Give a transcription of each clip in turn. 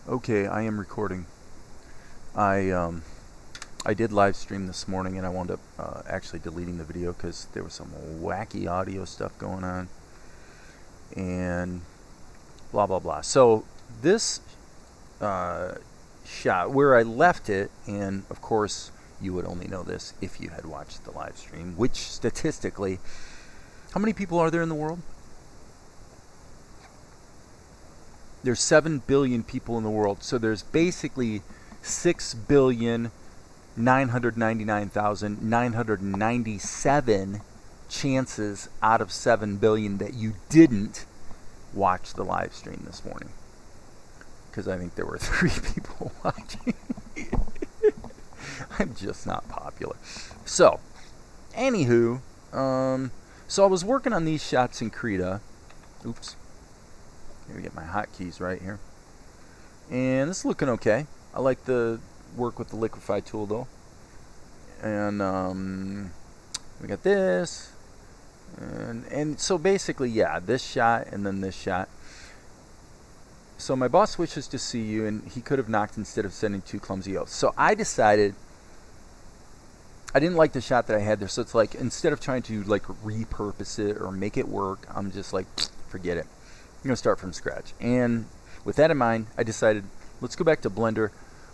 Okay, I am recording. I did live stream this morning, and I wound up actually deleting the video because there was some wacky audio stuff going on, and blah blah blah. So this shot where I left it, and of course you would only know this if you had watched the live stream. Which statistically, how many people are there in the world? There's 7 billion people in the world, so there's basically 6,999,997 chances out of 7 billion that you didn't watch the live stream this morning. Because I think there were 3 people watching. I'm just not popular. So, anywho, so I was working on these shots in Krita. Oops. Let me get my hotkeys right here. And it's looking okay. I like the work with the liquify tool though. And we got this. And so basically, yeah, this shot and then this shot. So my boss wishes to see you, and he could have knocked instead of sending 2 clumsy oaths. So I decided I didn't like the shot that I had there. So it's like, instead of trying to like repurpose it or make it work, I'm just like, forget it. I'm going to start from scratch. And with that in mind, I decided, let's go back to Blender.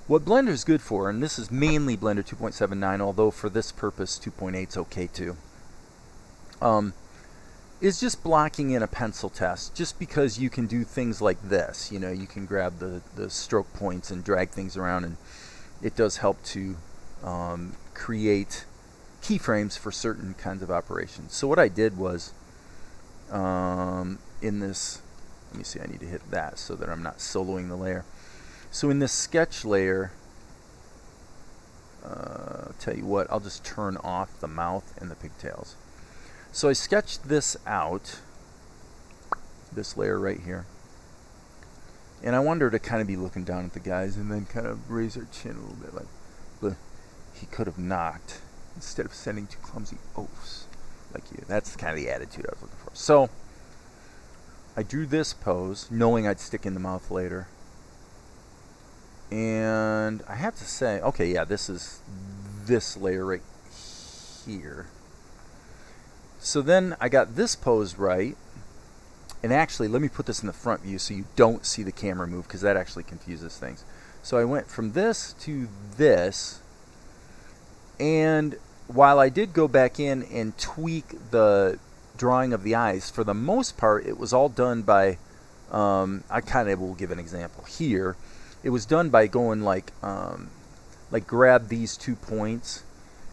What Blender is good for, and this is mainly Blender 2.79, although for this purpose 2.8 is okay too, is just blocking in a pencil test, just because you can do things like this. You know, you can grab the stroke points and drag things around, and it does help to create keyframes for certain kinds of operations. So what I did was, in this, let me see, I need to hit that so that I'm not soloing the layer. So in this sketch layer, I'll tell you what, I'll just turn off the mouth and the pigtails. So I sketched this out, this layer right here. And I want her to kind of be looking down at the guys and then kind of raise her chin a little bit, like, he could have knocked instead of sending 2 clumsy oafs like you. That's kind of the attitude I was looking for. So I drew this pose, knowing I'd stick in the mouth later. And I have to say, okay, yeah, this is this layer right here. So then I got this pose right. And actually, let me put this in the front view so you don't see the camera move, because that actually confuses things. So I went from this to this. And while I did go back in and tweak the drawing of the eyes, for the most part it was all done by I kind of will give an example here. It was done by going like grab these 2 points,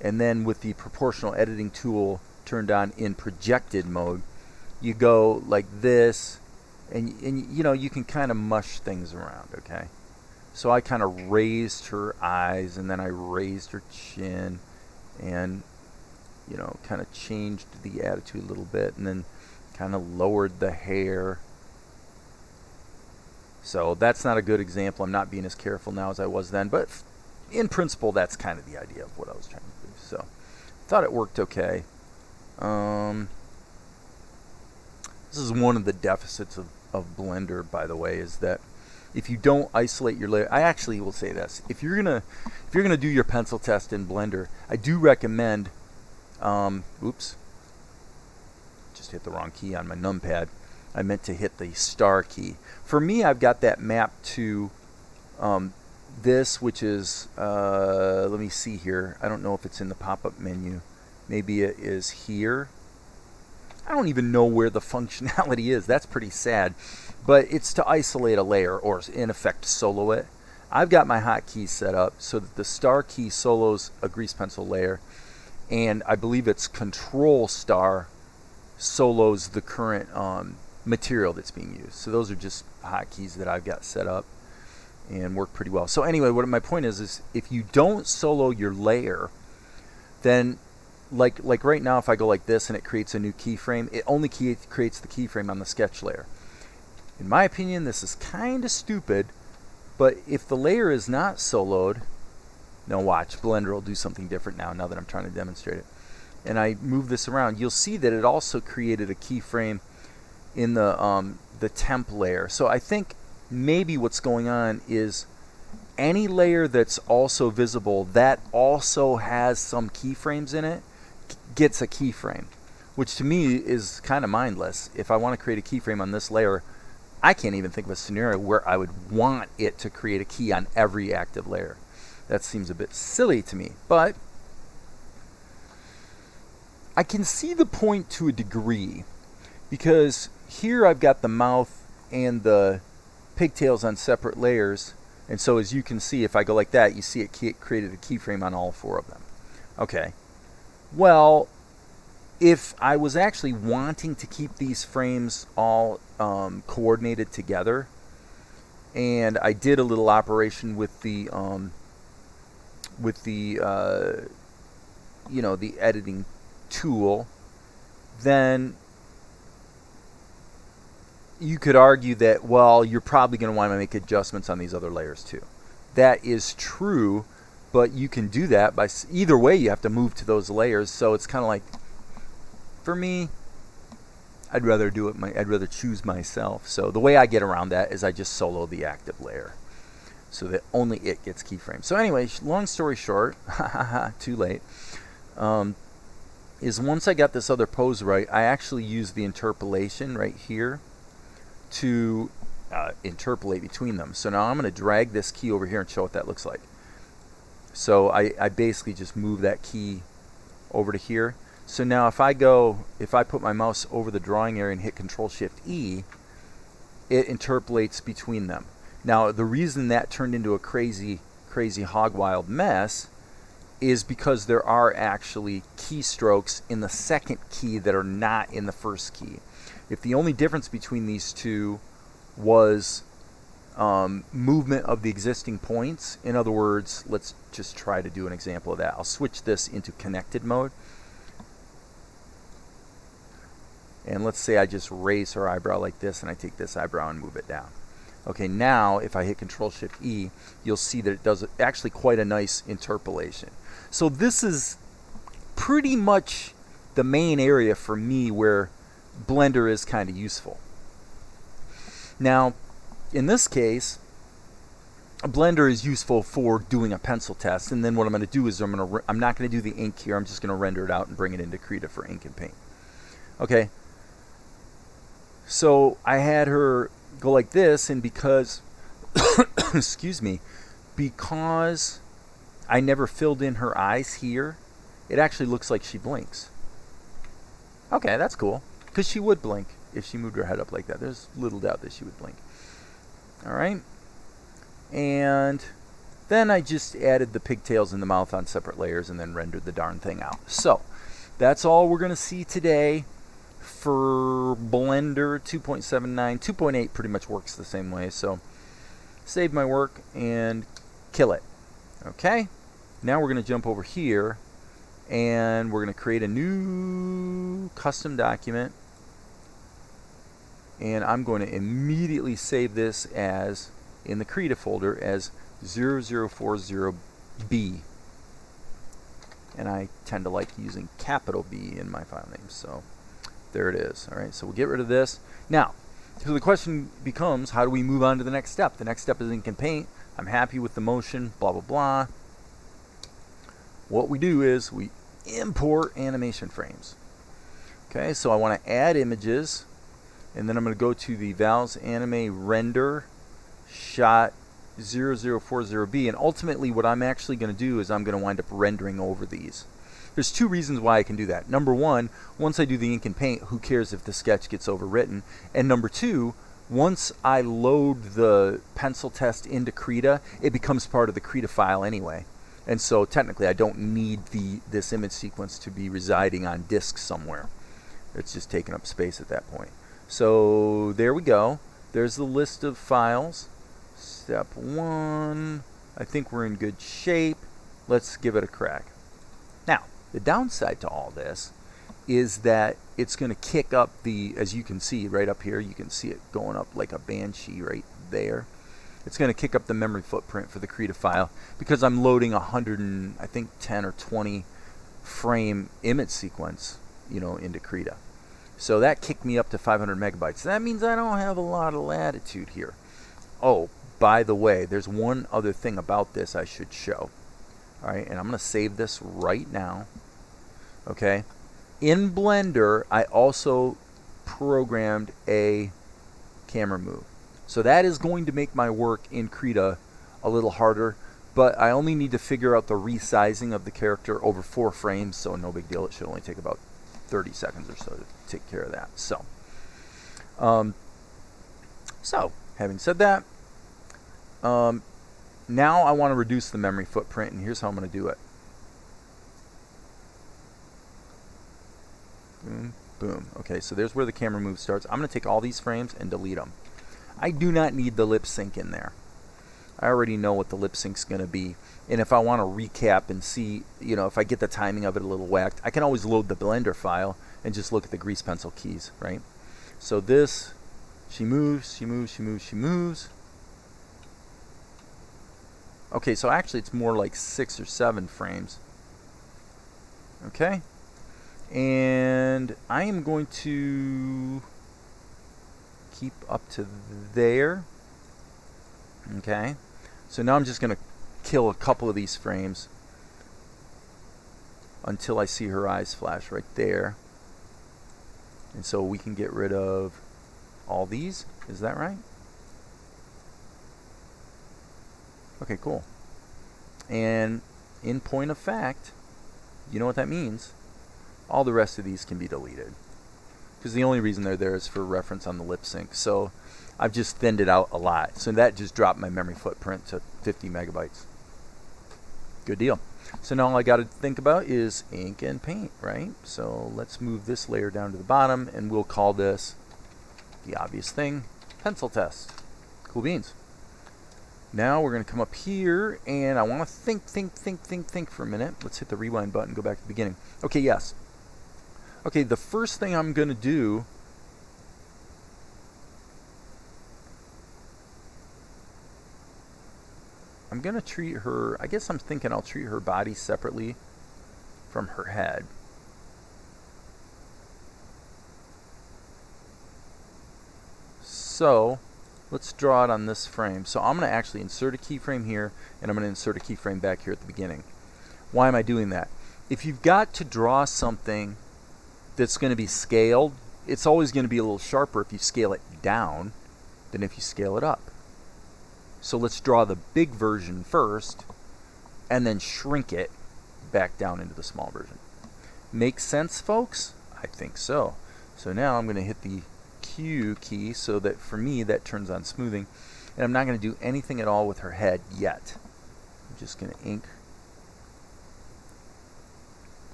and then with the proportional editing tool turned on in projected mode, you go like this, and you know, you can kind of mush things around. Okay, so I kind of raised her eyes, and then I raised her chin, and you know, kind of changed the attitude a little bit, and then kind of lowered the hair. So that's not a good example. I'm not being as careful now as I was then, but in principle, that's kind of the idea of what I was trying to do. So I thought it worked okay. This is one of the deficits of Blender, by the way, is that if you don't isolate your layer, I actually will say this: if you're gonna do your pencil test in Blender, I do recommend. Oops, just hit the wrong key on my numpad. I meant to hit the star key. For me, I've got that mapped to this, which is, let me see here. I don't know if it's in the pop-up menu. Maybe it is here. I don't even know where the functionality is. That's pretty sad. But it's to isolate a layer, or in effect solo it. I've got my hotkeys set up so that the star key solos a grease pencil layer, and I believe it's control star solos the current material that's being used. So those are just hotkeys that I've got set up and work pretty well. So anyway, what my point is if you don't solo your layer, then like right now, if I go like this and it creates a new keyframe, it only creates the keyframe on the sketch layer. In my opinion, this is kind of stupid, but if the layer is not soloed, now watch, Blender will do something different now that I'm trying to demonstrate it. And I move this around, you'll see that it also created a keyframe in the temp layer. So I think maybe what's going on is any layer that's also visible that also has some keyframes in it gets a keyframe, which to me is kind of mindless. If I want to create a keyframe on this layer, I can't even think of a scenario where I would want it to create a key on every active layer. That seems a bit silly to me, but I can see the point to a degree, because here I've got the mouth and the pigtails on separate layers, and so as you can see, if I go like that, you see it created a keyframe on all 4 of them. Okay, well, if I was actually wanting to keep these frames all coordinated together, and I did a little operation with the you know, the editing tool, then you could argue that, well, you're probably going to want to make adjustments on these other layers too. That is true, but you can do that by either way. You have to move to those layers, so it's kind of like, for me, I'd rather do it. I'd rather choose myself. So the way I get around that is I just solo the active layer, so that only it gets keyframes. So anyway, long story short, too late. Is once I got this other pose right, I actually used the interpolation right here to interpolate between them. So now I'm going to drag this key over here and show what that looks like. So I basically just move that key over to here. So now if I put my mouse over the drawing area and hit Control-Shift-E, it interpolates between them. Now the reason that turned into a crazy hog wild mess is because there are actually keystrokes in the second key that are not in the first key. If the only difference between these two was movement of the existing points, in other words, let's just try to do an example of that. I'll switch this into connected mode. And let's say I just raise her eyebrow like this, and I take this eyebrow and move it down. Okay, now if I hit Control-Shift-E, you'll see that it does actually quite a nice interpolation. So this is pretty much the main area for me where Blender is kind of useful. Now, in this case, Blender is useful for doing a pencil test, and then what I'm going to do is I'm not going to do the ink here. I'm just going to render it out and bring it into Krita for ink and paint. Okay. So I had her go like this, and because excuse me, because I never filled in her eyes here, it actually looks like she blinks. Okay, that's cool, because she would blink if she moved her head up like that. There's little doubt that she would blink. All right, and then I just added the pigtails in the mouth on separate layers and then rendered the darn thing out. So that's all we're going to see today for Blender 2.79. 2.8 pretty much works the same way, so save my work and kill it. Okay, now we're going to jump over here and we're going to create a new custom document, and I'm going to immediately save this as in the Krita folder as 0040B, and I tend to like using capital B in my file name, so there it is. All right, so we'll get rid of this. Now, so the question becomes, how do we move on to the next step? The next step is ink and paint. I'm happy with the motion, blah, blah, blah. What we do is we import animation frames. Okay, so I want to add images, and then I'm going to go to the Valves Anime Render Shot 0040B, and ultimately what I'm actually going to do is I'm going to wind up rendering over these. There's two reasons why I can do that. Number one, once I do the ink and paint, who cares if the sketch gets overwritten? And number two, once I load the pencil test into Krita, it becomes part of the Krita file anyway. And so technically I don't need this image sequence to be residing on disk somewhere. It's just taking up space at that point. So there we go. There's the list of files. Step 1. I think we're in good shape. Let's give it a crack. Now, the downside to all this is that it's going to kick up the, as you can see right up here, you can see it going up like a banshee right there. It's going to kick up the memory footprint for the Krita file because I'm loading 100 and I think 10 or 20 frame image sequence, into Krita. So that kicked me up to 500 megabytes. That means I don't have a lot of latitude here. Oh, by the way, there's one other thing about this I should show. All right, and I'm going to save this right now. Okay. In Blender, I also programmed a camera move. So that is going to make my work in Krita a little harder, but I only need to figure out the resizing of the character over 4 frames, so no big deal. It should only take about 30 seconds or so to take care of that. So, having said that, now I want to reduce the memory footprint, and here's how I'm going to do it. Boom, boom. Okay, so there's where the camera move starts. I'm going to take all these frames and delete them. I do not need the lip sync in there. I already know what the lip sync's going to be. And if I want to recap and see, you know, if I get the timing of it a little whacked, I can always load the Blender file and just look at the grease pencil keys, right? So this, she moves, she moves, she moves, she moves. Okay, so actually it's more like 6 or 7 frames. Okay. And I am going to keep up to there. Okay. So now I'm just going to kill a couple of these frames until I see her eyes flash right there. And so we can get rid of all these. Is that right? Okay, cool. And in point of fact, you know what that means? All the rest of these can be deleted, because the only reason they're there is for reference on the lip sync. So I've just thinned it out a lot. So that just dropped my memory footprint to 50 megabytes. Good deal. So now all I got to think about is ink and paint, right? So let's move this layer down to the bottom, and we'll call this the obvious thing, pencil test. Cool beans. Now we're going to come up here, and I want to think for a minute. Let's hit the rewind button, go back to the beginning. Okay, yes. Okay, the first thing I'm going to do I'm going to treat her, I guess I'm thinking I'll treat her body separately from her head. So let's draw it on this frame. So I'm going to actually insert a keyframe here, and I'm going to insert a keyframe back here at the beginning. Why am I doing that? If you've got to draw something that's going to be scaled, it's always going to be a little sharper if you scale it down than if you scale it up. So let's draw the big version first and then shrink it back down into the small version. Makes sense, folks? I think so. So now I'm going to hit the Q key so that for me that turns on smoothing, and I'm not going to do anything at all with her head yet. I'm just going to ink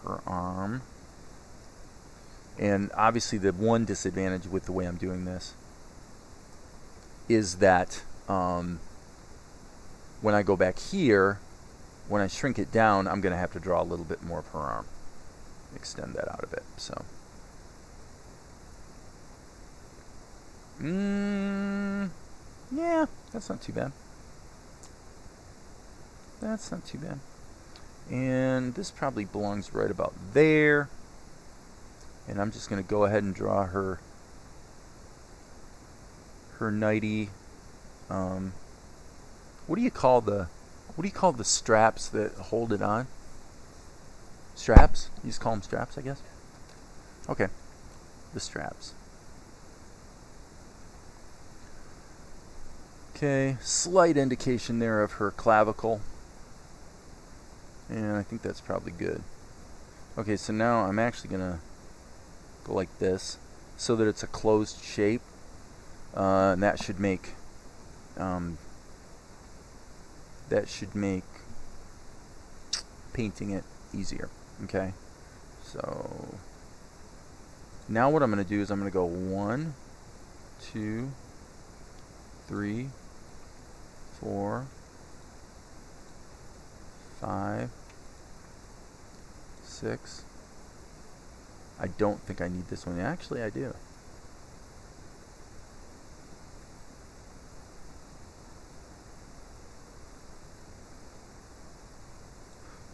her arm. And obviously the one disadvantage with the way I'm doing this is that when I go back here, when I shrink it down, I'm going to have to draw a little bit more of her arm. Extend that out a bit. So, yeah, that's not too bad. That's not too bad. And this probably belongs right about there. And I'm just going to go ahead and draw her nightie. What do you call the straps that hold it on? Straps? You just call them straps, I guess. Okay, the straps. Okay, slight indication there of her clavicle, and I think that's probably good. Okay, so now I'm actually gonna go like this so that it's a closed shape, and that should make painting it easier. Okay, so now what I'm going to do is I'm going to go 1, 2, 3, 4, 5, 6. I don't think I need this one. Actually, I do.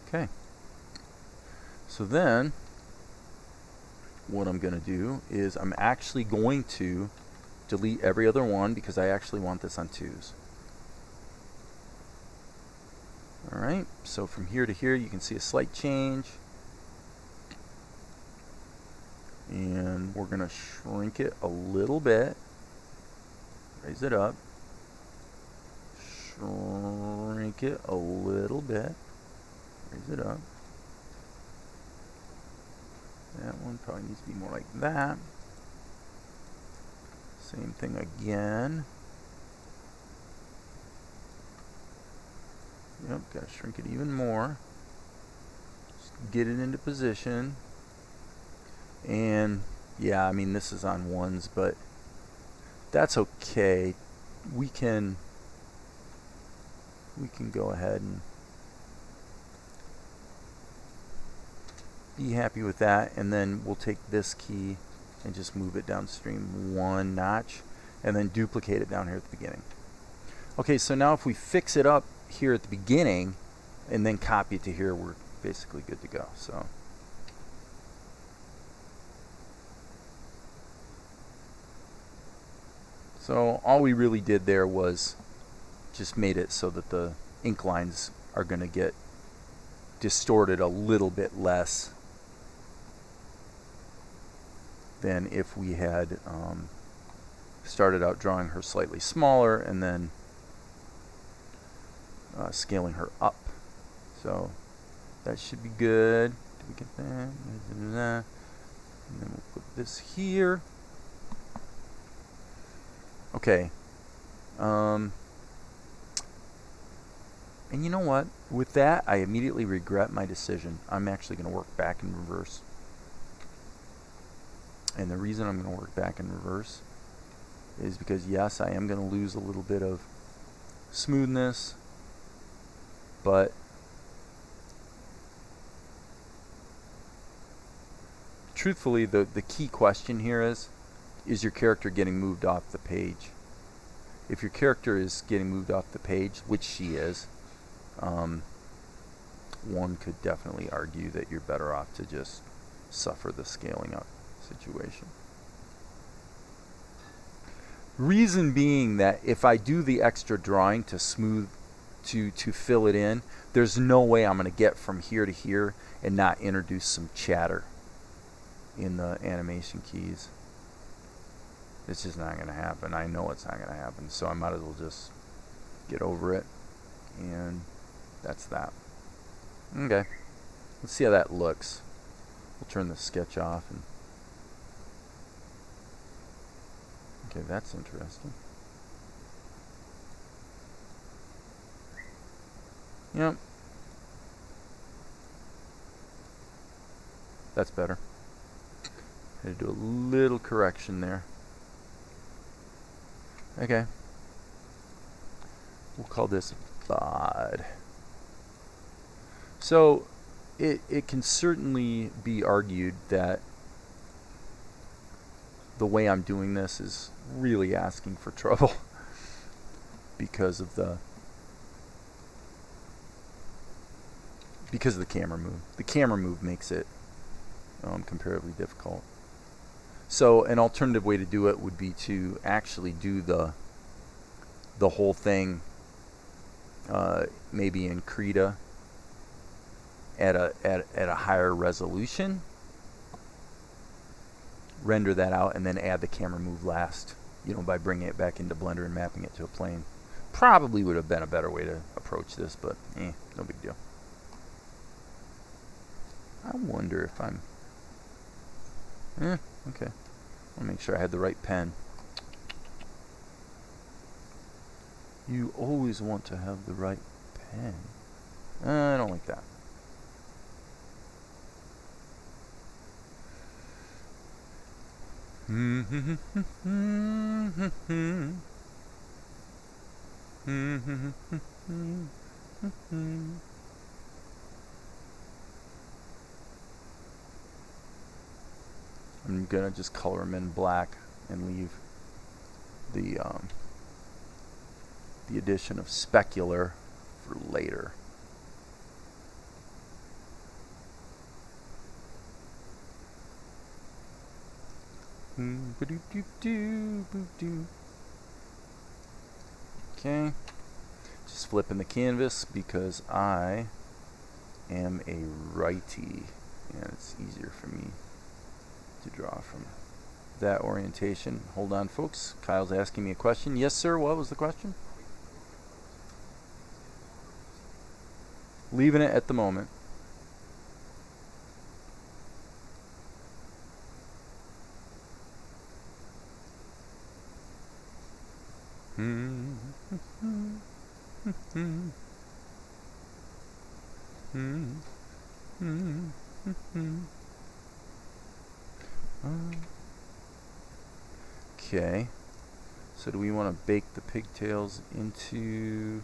Okay. So then, what I'm going to do is I'm actually going to delete every other one because I actually want this on 2s. Alright, so from here to here you can see a slight change. And we're going to shrink it a little bit. Raise it up. Shrink it a little bit. Raise it up. That one probably needs to be more like that. Same thing again. Yep, gotta shrink it even more. Just get it into position. And yeah, I mean this is on 1s, but that's okay. We can go ahead and be happy with that, and then we'll take this key and just move it downstream 1 notch and then duplicate it down here at the beginning. Okay, so now if we fix it up here at the beginning and then copy it to here, we're basically good to go. So all we really did there was just made it so that the ink lines are going to get distorted a little bit less than if we had started out drawing her slightly smaller and then scaling her up. So that should be good. Did we get that? And then we'll put this here. Okay. And you know what? With that, I immediately regret my decision. I'm actually going to work back in reverse. And the reason I'm going to work back in reverse is because, yes, I am going to lose a little bit of smoothness, but truthfully, the key question here is your character getting moved off the page? If your character is getting moved off the page, which she is, one could definitely argue that you're better off to just suffer the scaling up situation. Reason being that if I do the extra drawing to smooth, to fill it in, there's no way I'm going to get from here to here and not introduce some chatter in the animation keys. It's just not going to happen. I know it's not going to happen, so I might as well just get over it, and that's that. Okay, let's see how that looks. We'll turn the sketch off. And okay, that's interesting. Yep. That's better. Had to do a little correction there. Okay. We'll call this VOD. So it can certainly be argued that the way I'm doing this is really asking for trouble because of the camera move. The camera move makes it comparatively difficult. So an alternative way to do it would be to actually do the whole thing maybe in Krita at a higher resolution, render that out, and then add the camera move last, by bringing it back into Blender and mapping it to a plane. Probably would have been a better way to approach this, but no big deal. I wonder if I'm okay. I'll make sure I had the right pen. You always want to have the right pen. I don't like that. I'm gonna just color them in black and leave the addition of specular for later. Okay, just flipping the canvas because I am a righty and it's easier for me to draw from that orientation. Hold on, folks. Kyle's asking me a question. Yes, sir. What was the question? Leaving it at the moment. Okay. So do we want to bake the pigtails into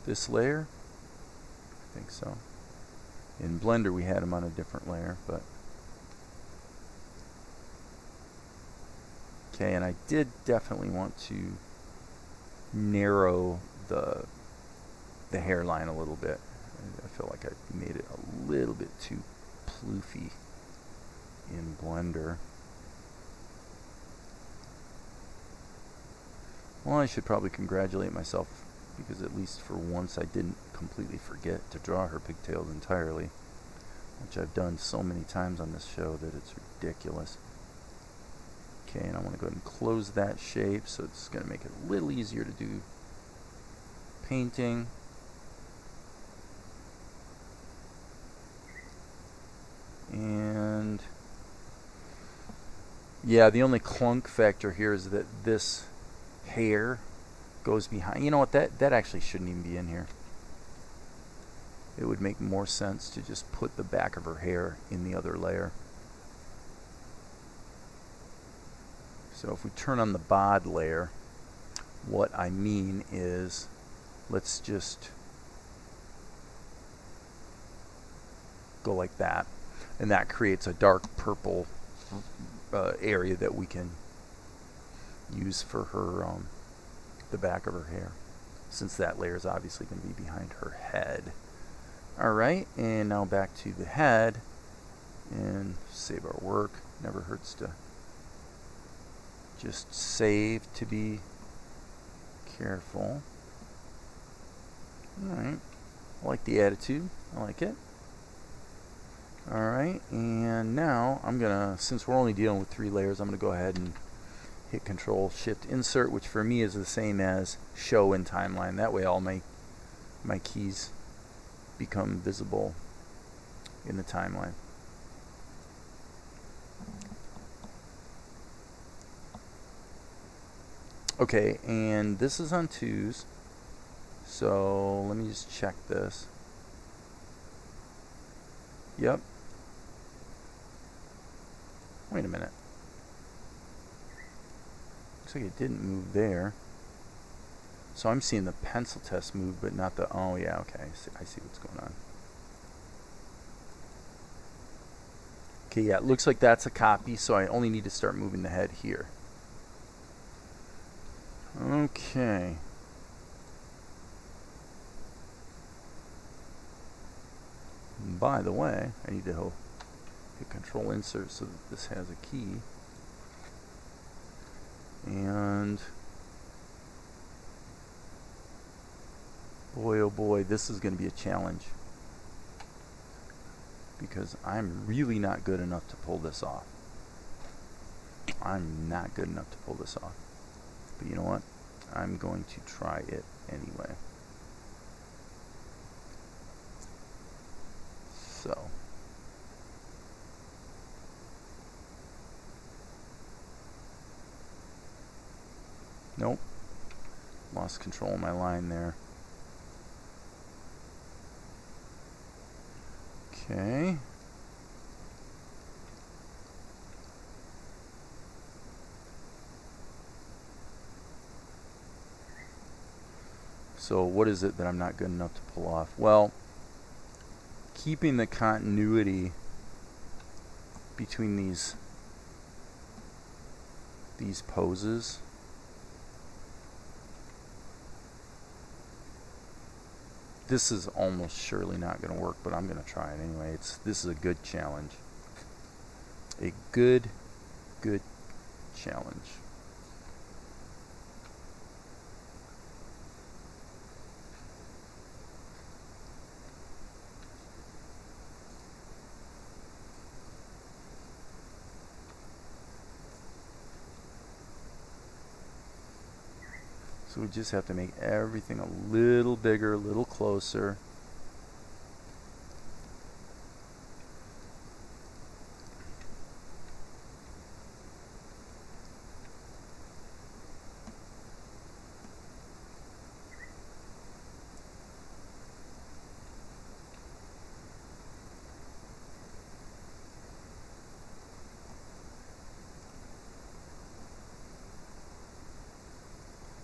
this layer? I think so. In Blender we had them on a different layer, but okay, and I did definitely want to narrow the hairline a little bit. I feel like I made it a little bit too ploofy in Blender. Well, I should probably congratulate myself because at least for once I didn't completely forget to draw her pigtails entirely, which I've done so many times on this show that it's ridiculous. Okay, and I want to go ahead and close that shape, so it's going to make it a little easier to do painting. And yeah, the only clunk factor here is that this hair goes behind. You know what, that actually shouldn't even be in here. It would make more sense to just put the back of her hair in the other layer. So if we turn on the bod layer, what I mean is, let's just go like that, and that creates a dark purple area that we can use for her, the back of her hair, since that layer is obviously going to be behind her head. Alright, and now back to the head, and save our work. Never hurts to just save to be careful. Alright, I like the attitude, I like it. Alright, and now I'm gonna, since we're only dealing with 3 layers, I'm gonna go ahead and hit Control Shift Insert, which for me is the same as Show in Timeline. That way all my keys become visible in the timeline. Okay, and this is on 2s, so let me just check this. Yep. Wait a minute. Looks like it didn't move there. So I'm seeing the pencil test move, but not the... Oh, yeah, okay. I see what's going on. Okay, yeah, it looks like that's a copy, so I only need to start moving the head here. Okay. By the way, I need to hit Control Insert so that this has a key. And boy, oh boy, this is going to be a challenge, because I'm really not good enough to pull this off. I'm not good enough to pull this off. But you know what? I'm going to try it anyway. So. Nope. Lost control of my line there. Okay. So what is it that I'm not good enough to pull off? Well, keeping the continuity between these poses, this is almost surely not going to work, but I'm going to try it anyway. This is a good challenge. A good challenge. So we just have to make everything a little bigger, a little closer.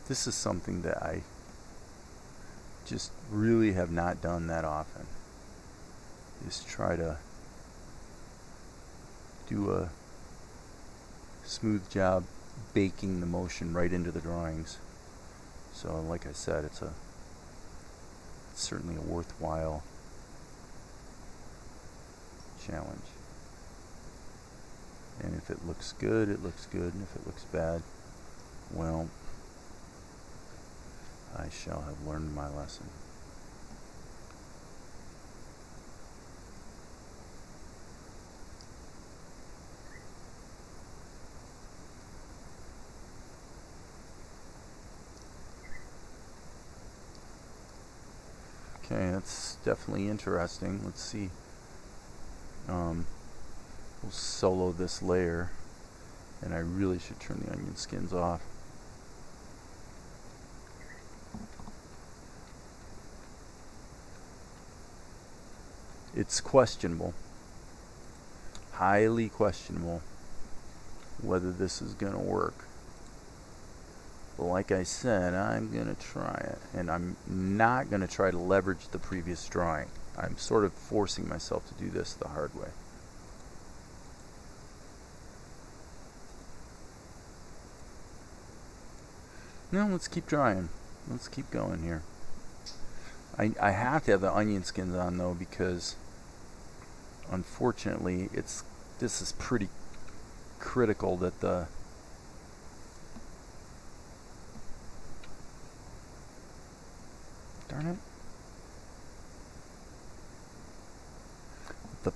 This is something that I just really have not done that often. Just try to do a smooth job baking the motion right into the drawings. So like I said, it's certainly a worthwhile challenge. And if it looks good, it looks good. And if it looks bad, well, I shall have learned my lesson. Okay, that's definitely interesting. Let's see. We'll solo this layer, and I really should turn the onion skins off. It's questionable, highly questionable, whether this is going to work. But like I said, I'm going to try it, and I'm not going to try to leverage the previous drawing. I'm sort of forcing myself to do this the hard way. Now let's keep drawing. Let's keep going here. I have to have the onion skins on though, because unfortunately this is pretty critical that the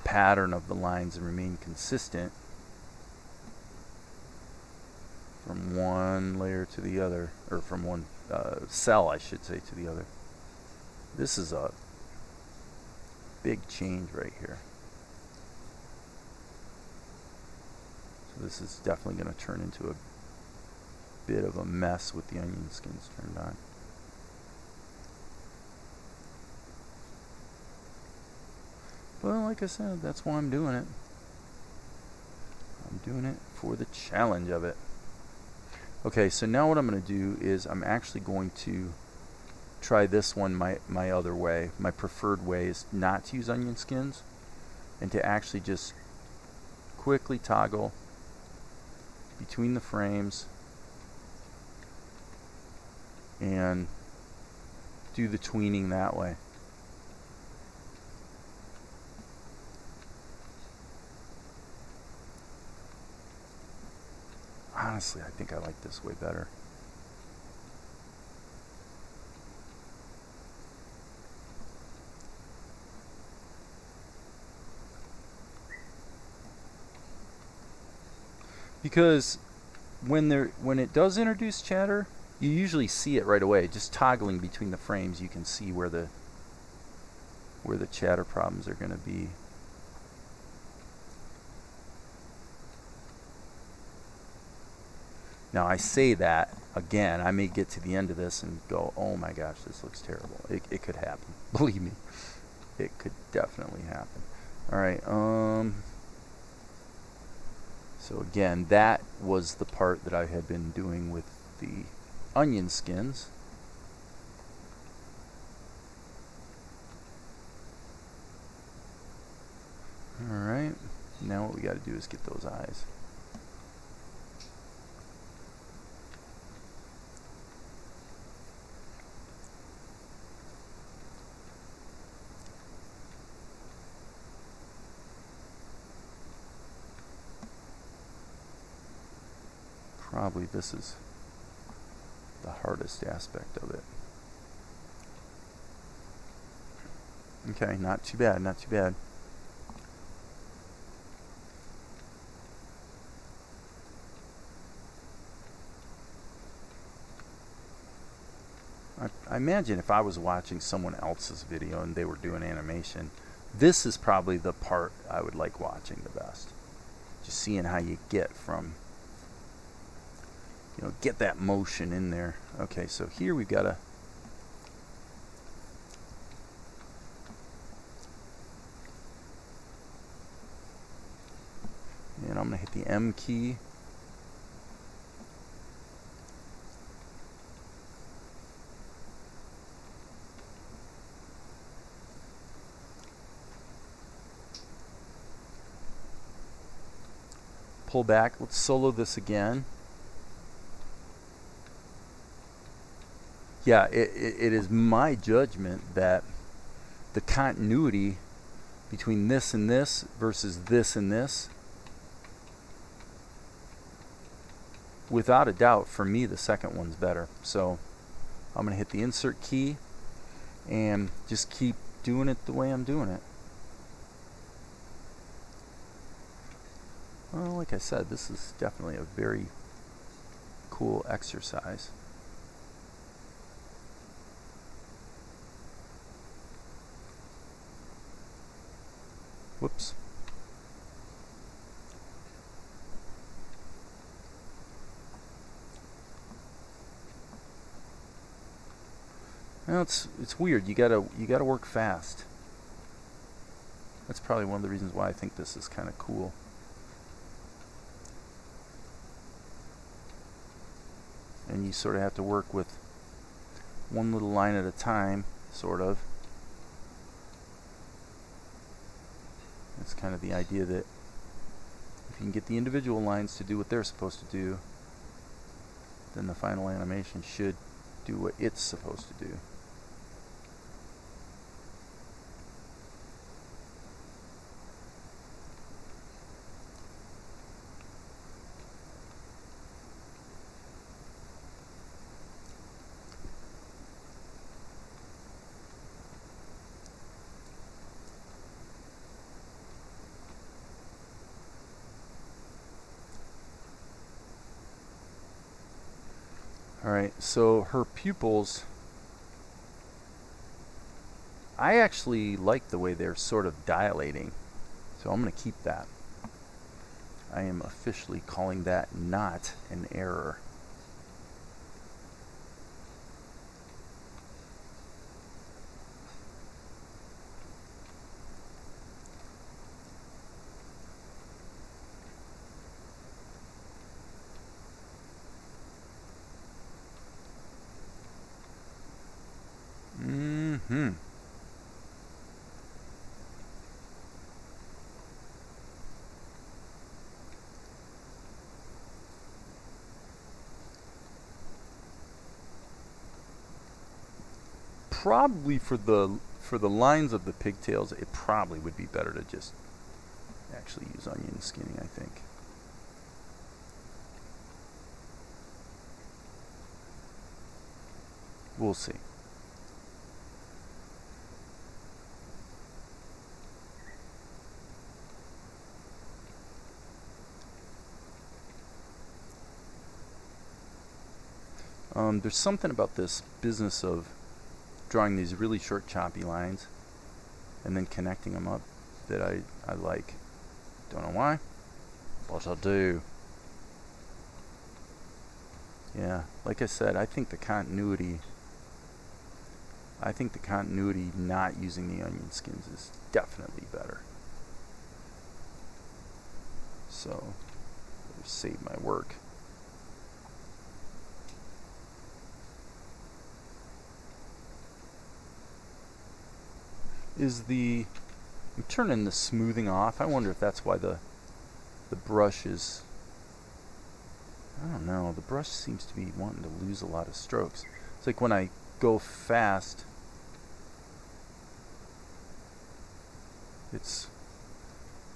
pattern of the lines remain consistent from one layer to the other, or from one cell, I should say, to the other. This is a big change right here. So this is definitely going to turn into a bit of a mess with the onion skins turned on. Well, like I said, that's why I'm doing it. I'm doing it for the challenge of it. Okay, so now what I'm going to do is I'm actually going to try this one my other way. My preferred way is not to use onion skins, and to actually just quickly toggle between the frames and do the tweening that way. Honestly, I think I like this way better. Because when it does introduce chatter, you usually see it right away. Just toggling between the frames, you can see where the chatter problems are going to be. Now I say that, again, I may get to the end of this and go, oh my gosh, this looks terrible. It could happen. Believe me. It could definitely happen. Alright, so again, that was the part that I had been doing with the onion skins. Alright, now what we got to do is get those eyes. probably this is the hardest aspect of it. Okay, not too bad, not too bad. I imagine if I was watching someone else's video and they were doing animation, this is probably the part I would like watching the best. Just seeing how you get from, you know, get that motion in there. Okay, so here we've got a and I'm going to hit the M key. Pull back. Let's solo this again. Yeah, it is my judgment that the continuity between this and this versus this and this, without a doubt, for me, the second one's better. So I'm going to hit the insert key and just keep doing it the way I'm doing it. Well, like I said, this is definitely a very cool exercise. Whoops. Well, it's weird. You gotta work fast. That's probably one of the reasons why I think this is kind of cool. And you sort of have to work with one little line at a time, sort of. That's kind of the idea that if you can get the individual lines to do what they're supposed to do, then the final animation should do what it's supposed to do. Alright, so her pupils, I actually like the way they're sort of dilating, so I'm going to keep that. I am officially calling that not an error. Probably for the lines of the pigtails, it probably would be better to just actually use onion skinning, I think. We'll see. There's something about this business of drawing these really short choppy lines and then connecting them up that I like. Don't know why, but I do. Yeah, like I said, I think the continuity not using the onion skins is definitely better. So, save my work. I'm turning the smoothing off. I wonder if that's why the brush is, I don't know, the brush seems to be wanting to lose a lot of strokes. It's like when I go fast, it's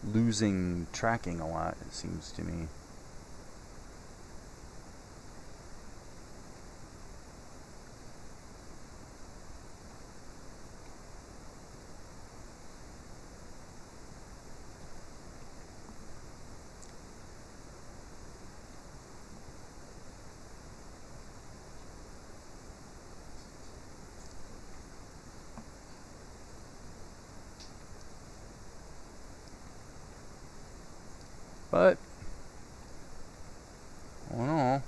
losing tracking a lot, it seems to me. But all in all,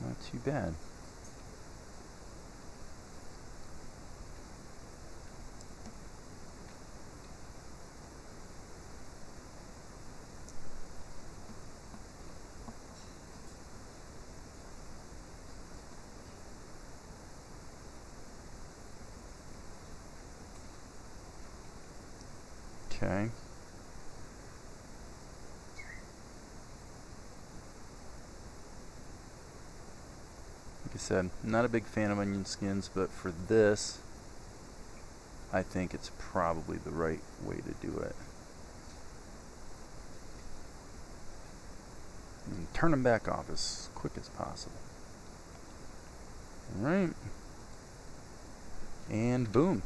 not too bad. Okay. Like I said, not a big fan of onion skins, but for this, I think it's probably the right way to do it. And turn them back off as quick as possible. Alright. And boom.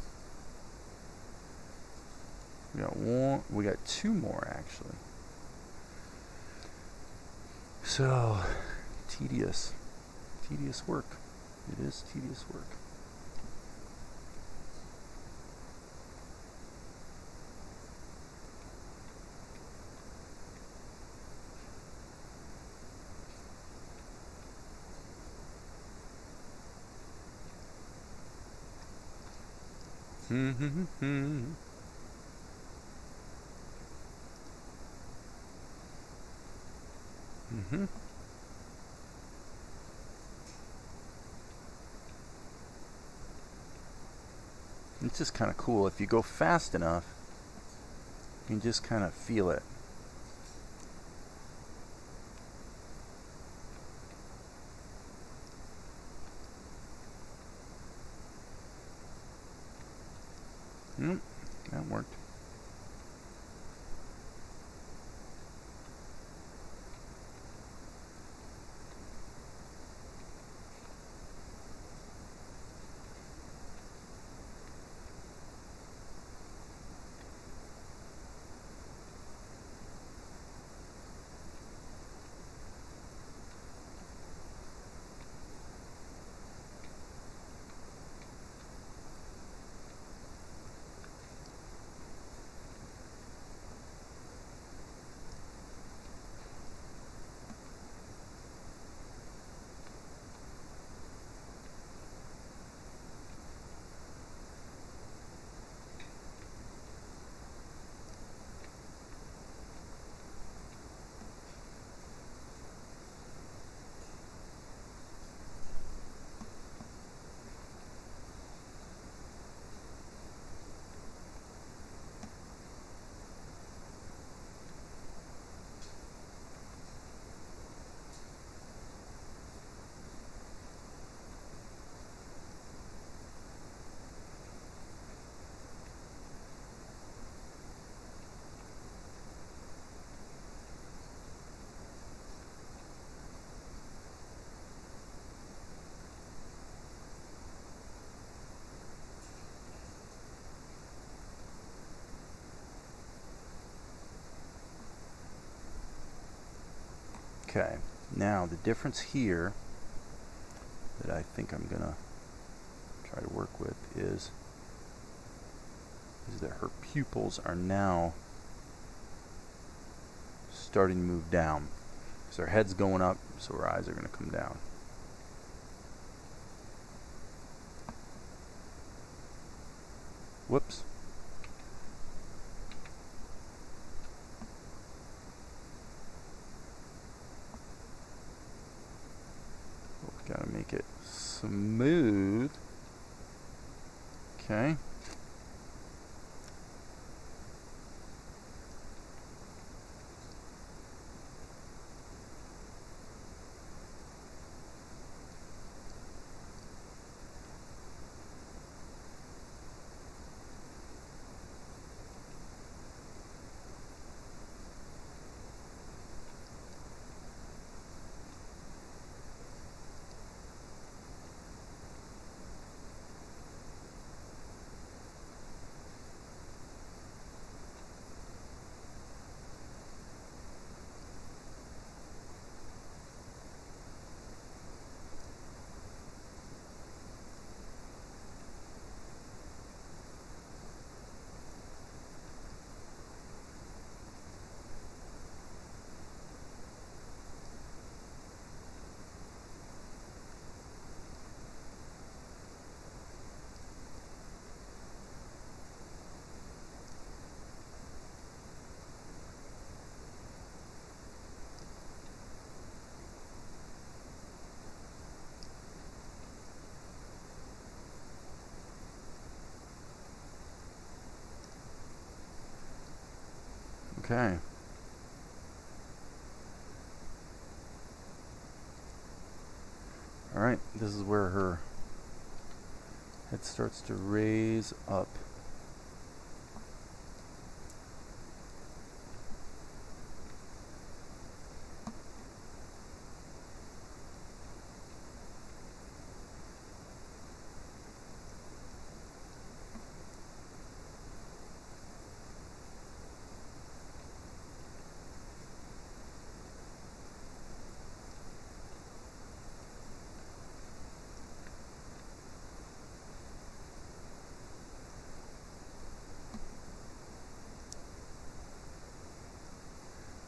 We got one, we got two more actually. So, tedious work. It is tedious work. It's just kind of cool. If you go fast enough, you can just kind of feel it. That worked. Okay, now the difference here that I think I'm gonna try to work with is that her pupils are now starting to move down. So her head's going up, so her eyes are gonna come down. Whoops. Gotta make it smooth. Okay. Okay. Alright, this is where her head starts to raise up.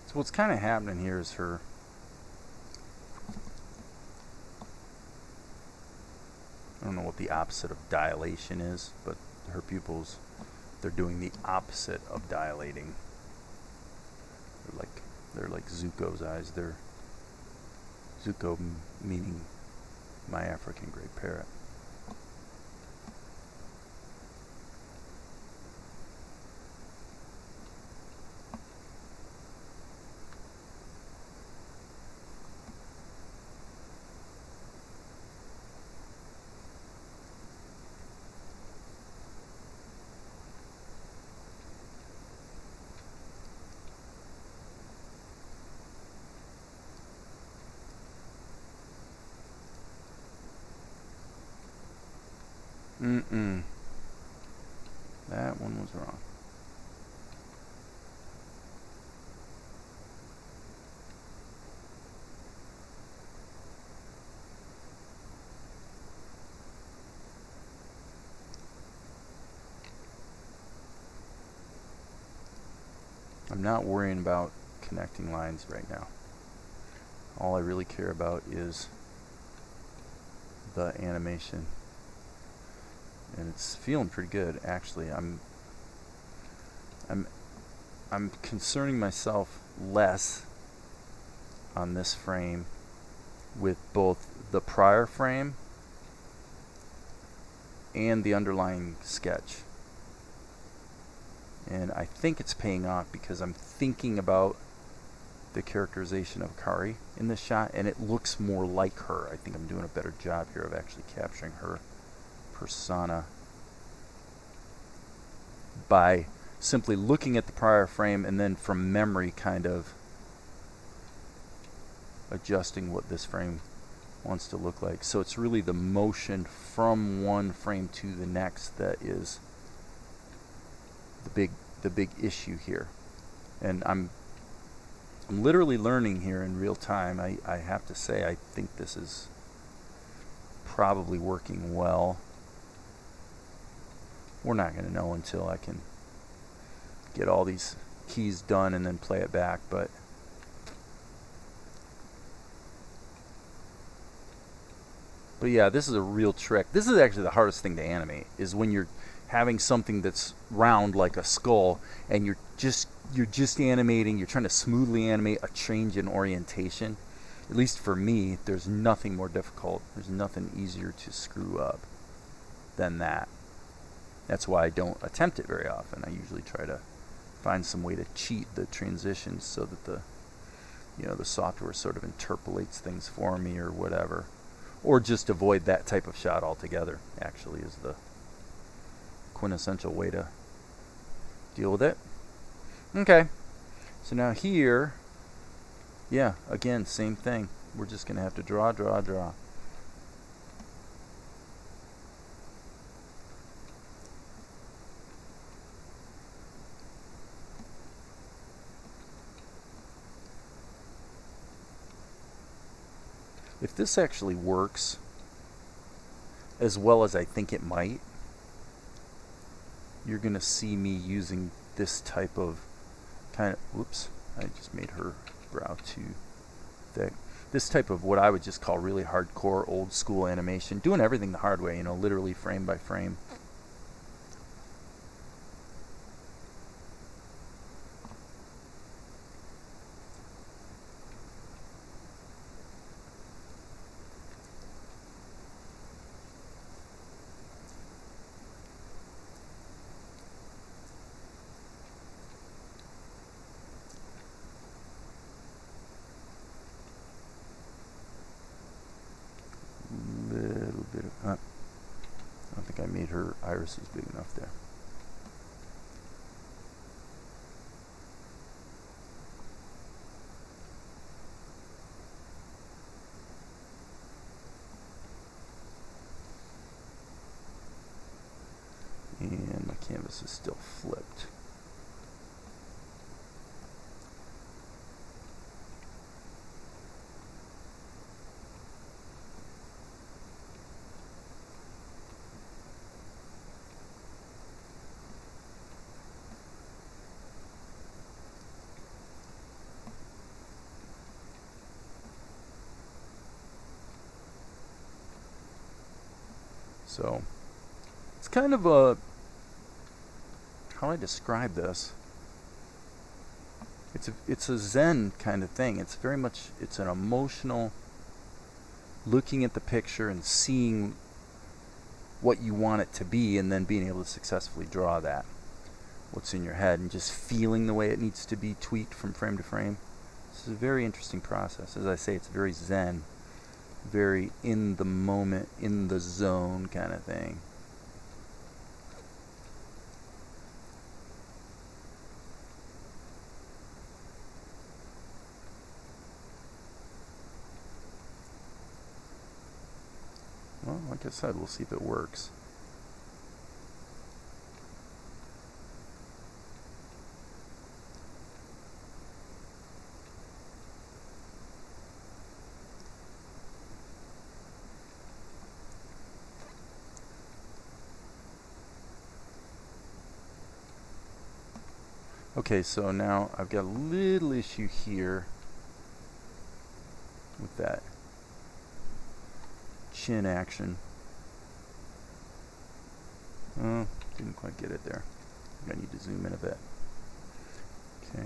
So what's kind of happening here is her I don't know what the opposite of dilation is, but her pupils, they're doing the opposite of dilating. They're like Zuko's eyes. They're Zuko meaning my African great parrot. That one was wrong. I'm not worrying about connecting lines right now. All I really care about is the animation. And it's feeling pretty good, actually. I'm concerning myself less on this frame with both the prior frame and the underlying sketch. And I think it's paying off because I'm thinking about the characterization of Akari in this shot, and it looks more like her. I think I'm doing a better job here of actually capturing her persona by simply looking at the prior frame and then from memory kind of adjusting what this frame wants to look like. So it's really the motion from one frame to the next that is the big issue here. And I'm literally learning here in real time. I have to say, I think this is probably working well. We're not going to know until I can get all these keys done and then play it back, but yeah, this is a real trick. This is actually the hardest thing to animate, is when you're having something that's round like a skull and you're just animating, you're trying to smoothly animate a change in orientation. At least for me, there's nothing more difficult. There's nothing easier to screw up than that. That's why I don't attempt it very often. I usually try to find some way to cheat the transitions so that the software sort of interpolates things for me or whatever. Or just avoid that type of shot altogether, actually, is the quintessential way to deal with it. Okay. So now here, yeah, again, same thing. We're just going to have to draw. If this actually works as well as I think it might, you're going to see me using this type of kind of, whoops, I just made her brow too thick. This type of what I would just call really hardcore old school animation, doing everything the hard way, literally frame by frame. iris is big enough there. And my canvas is still flipped. So it's kind of a, how do I describe this? It's a Zen kind of thing. It's very much, it's an emotional looking at the picture and seeing what you want it to be, and then being able to successfully draw that, what's in your head, and just feeling the way it needs to be tweaked from frame to frame. This is a very interesting process. As I say, it's very Zen, very in the moment, in the zone kind of thing. Well, like I said, we'll see if it works. Okay, so now I've got a little issue here with that chin action. Oh, didn't quite get it there. I need to zoom in a bit. Okay.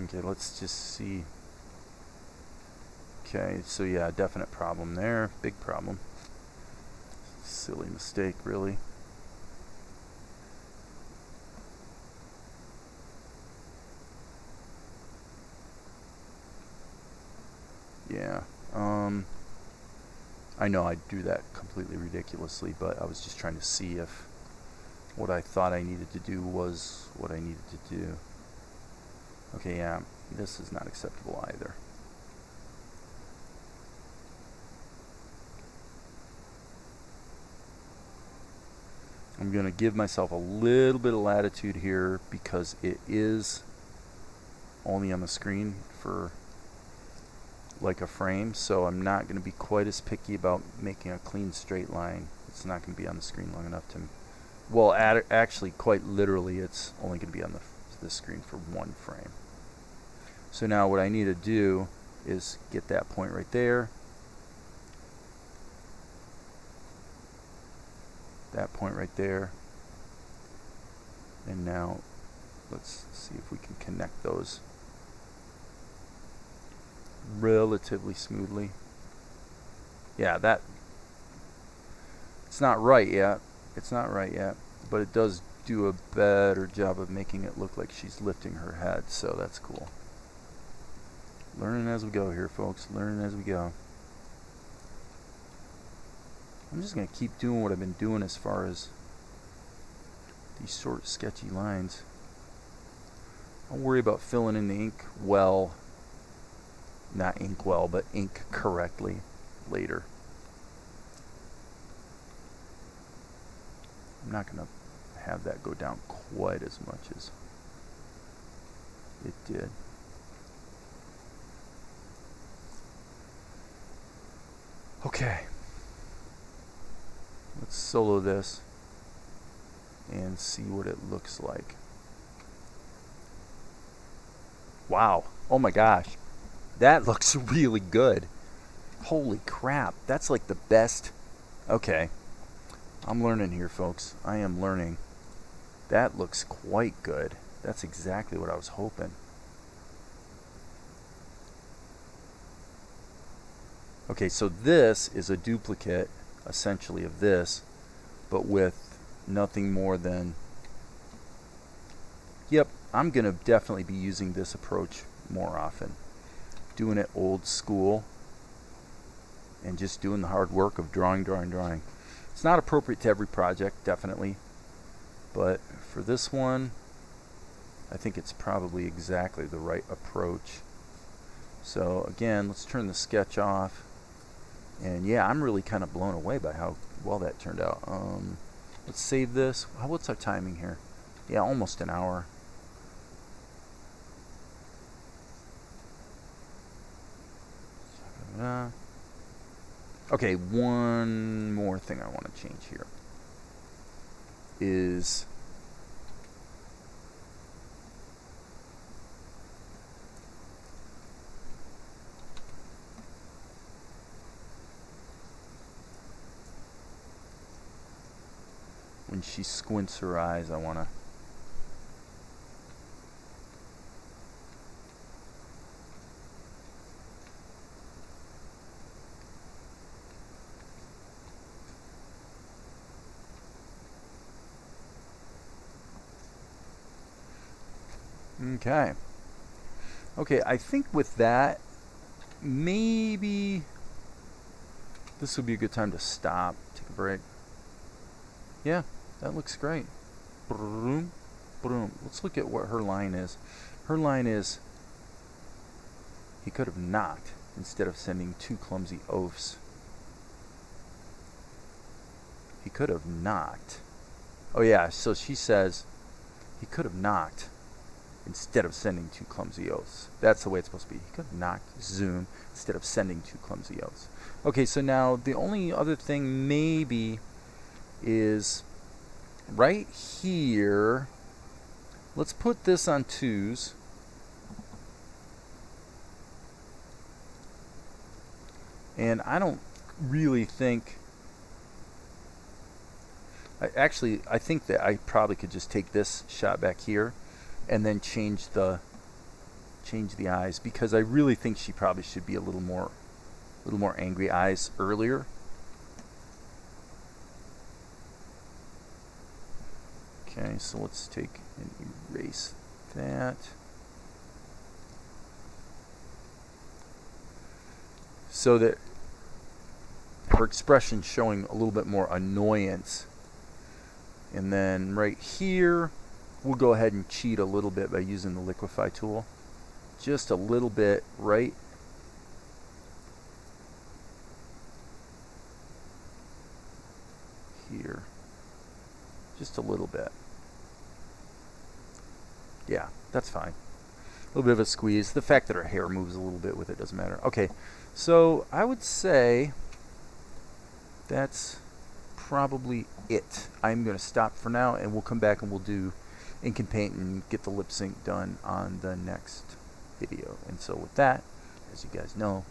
Okay, let's just see. Okay, so yeah, definite problem there. Big problem. Silly mistake, really. Yeah. I know I do that completely ridiculously, but I was just trying to see if what I thought I needed to do was what I needed to do. Okay, yeah, this is not acceptable either. I'm going to give myself a little bit of latitude here because it is only on the screen for like a frame, so I'm not going to be quite as picky about making a clean straight line. It's not going to be on the screen long enough to, well, actually quite literally it's only going to be on the screen for one frame. So now what I need to do is get that point right there, that point right there, and now let's see if we can connect those relatively smoothly. Yeah, that, it's not right yet. It's not right yet, but it does do a better job of making it look like she's lifting her head, so that's cool. Learning as we go here, folks. Learning as we go. I'm just going to keep doing what I've been doing as far as these short, sketchy lines. I'll worry about filling in the ink well. Not ink well, but ink correctly later. I'm not going to have that go down quite as much as it did. Okay. Let's solo this and see what it looks like. Wow. Oh my gosh. That looks really good. Holy crap. That's like the best. Okay. I'm learning here, folks. I am learning. That looks quite good. That's exactly what I was hoping. Okay, so this is a duplicate, essentially, of this. but with nothing more than, yep, I'm going to definitely be using this approach more often. Doing it old school and just doing the hard work of drawing. It's not appropriate to every project, definitely, but for this one, I think it's probably exactly the right approach. So again, let's turn the sketch off. And yeah, I'm really kind of blown away by how well that turned out. Let's save this. What's our timing here? Yeah, almost an hour. Okay, one more thing I want to change here is when she squints her eyes, I want to Okay, I think with that, maybe this would be a good time to stop, take a break. Yeah, that looks great. Boom, boom. Let's look at what her line is. Her line is, he could have knocked instead of sending 2 clumsy oafs. He could have knocked. Oh yeah, so she says, he could have knocked instead of sending 2 clumsy oaths. That's the way it's supposed to be. He could have knocked, zoom, instead of sending 2 clumsy oaths. Okay, so now the only other thing maybe is right here. Let's put this on 2s. And I don't really think... I think that I probably could just take this shot back here and then change the eyes, because I really think she probably should be a little more angry eyes earlier. Okay, so let's take and erase that. So that her expression showing a little bit more annoyance. And then right here, we'll go ahead and cheat a little bit by using the liquify tool. Just a little bit right here. Just a little bit. Yeah, that's fine. A little bit of a squeeze. The fact that her hair moves a little bit with it doesn't matter. Okay, so I would say that's probably it. I'm going to stop for now, and we'll come back and we'll do ink and paint and get the lip sync done on the next video. And so with that, as you guys know,